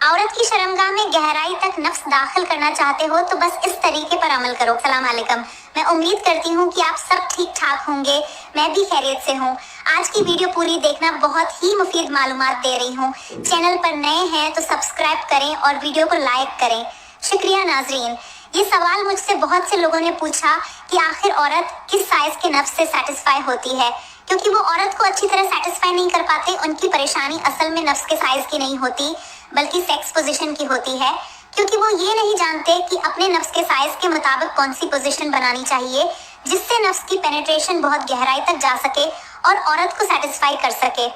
औरत की शर्मगाह में गहराई तक नफ्स दाखिल करना चाहते हो तो बस इस तरीके पर अमल करो। सलाम अलैकुम। मैं उम्मीद करती हूँ कि आप सब ठीक ठाक होंगे, मैं भी खैरियत से हूँ। आज की वीडियो पूरी देखना, बहुत ही मुफीद मालूमात दे रही हूँ। चैनल पर नए हैं तो सब्सक्राइब करें और वीडियो को लाइक करें। शुक्रिया नाजरीन। ये सवाल मुझसे बहुत से लोगों ने पूछा कि आखिर औरत किस साइज के नफ्स से सेटिस्फाई होती है, क्योंकि वो औरत को अच्छी तरह सेटिस्फाई नहीं कर पाते। उनकी परेशानी असल में नफ्स के साइज की नहीं होती बल्कि सेक्स पोजीशन की होती है, क्योंकि वो ये नहीं जानते कि अपने नफ्स के साइज के मुताबिक कौन सी पोजीशन बनानी चाहिए जिससे नफ्स की पेनिट्रेशन बहुत गहराई तक जा सके और औरत को सेटिस्फाई कर सके।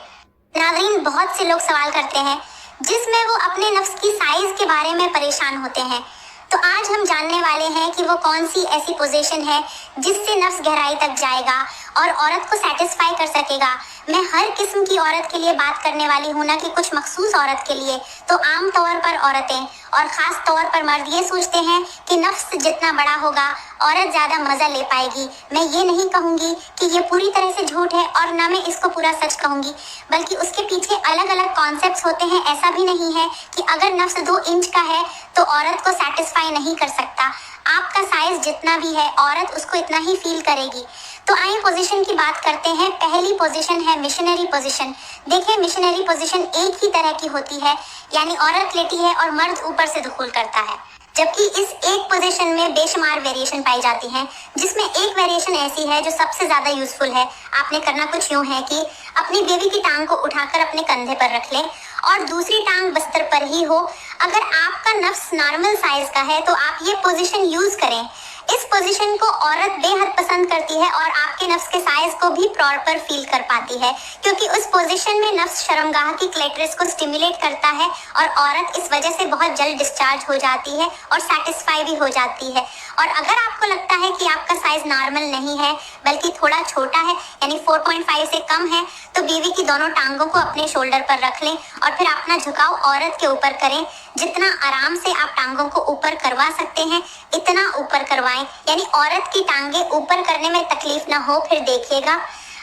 नाज़रीन, बहुत से लोग सवाल करते हैं जिसमें वो अपने नफ्स की साइज के बारे में परेशान होते हैं। तो आज हम जानने वाले हैं कि वो कौन सी ऐसी पोजीशन है जिससे नफ्स गहराई तक जाएगा और औरत को सेटिस्फाई कर सकेगा। मैं हर किस्म की औरत के लिए बात करने वाली हूँ, ना कि कुछ मखसूस औरत के लिए। तो आम तौर पर औरतें और ख़ास तौर पर मर्द ये सोचते हैं कि नफ्स जितना बड़ा होगा औरत ज़्यादा मज़ा ले पाएगी। मैं ये नहीं कहूँगी कि ये पूरी तरह से झूठ है और ना मैं इसको पूरा सच कहूँगी, बल्कि उसके पीछे अलग अलग कॉन्सेप्ट्स होते हैं। ऐसा भी नहीं है कि अगर नफ्स 2 इंच का है तो औरत को सेटिस्फाई नहीं कर सकता। आपका साइज जितना भी है औरत उसको इतना ही फील करेगी। तो आइए पोजीशन की बात करते हैं। पहली पोजीशन है मिशनरी पोजीशन। देखिए, मिशनरी पोजीशन एक ही तरह की होती है, यानी औरत लेटी है और मर्द ऊपर से दुखूल करता है, जबकि इस एक पोजीशन में बेशुमार वेरिएशन पाई जाती हैं, जिसमें एक वेरिएशन ऐसी है जो सबसे ज्यादा यूजफुल है। आपने करना कुछ यूं है कि अपनी बेबी की टांग को उठाकर अपने कंधे पर रख लें और दूसरी टांग बस्तर पर ही हो। अगर आपका नफ्स नॉर्मल साइज का है तो आप ये पोजीशन यूज करें। इस पोजीशन को औरत बेहद पसंद करती है और आपके नफ्स के साइज को भी प्रॉपर फील कर पाती है, क्योंकि उस पोजीशन में नफ्स शर्मगाह की क्लेटरिस को स्टिमुलेट करता है और औरत इस वजह से बहुत जल्द डिस्चार्ज हो जाती है और सेटिस्फाई भी हो जाती है। और अगर आपको लगता है कि आपका साइज नॉर्मल नहीं है बल्कि थोड़ा छोटा है, यानी 4.5 से कम है, तो बीवी की दोनों टांगों को अपने शोल्डर पर रख लें और फिर अपना झुकाव औरत के ऊपर करें। जितना आराम से आप टांगों को ऊपर करवा सकते हैं इतना ऊपर करवाएं, यानी औरत की टांगे ऊपर करने में तकलीफ ना हो। फिर देखिएगा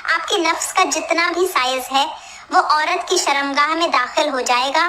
आपके नफ्स का जितना भी साइज है वो औरत की शर्मगाह में दाखिल हो जाएगा।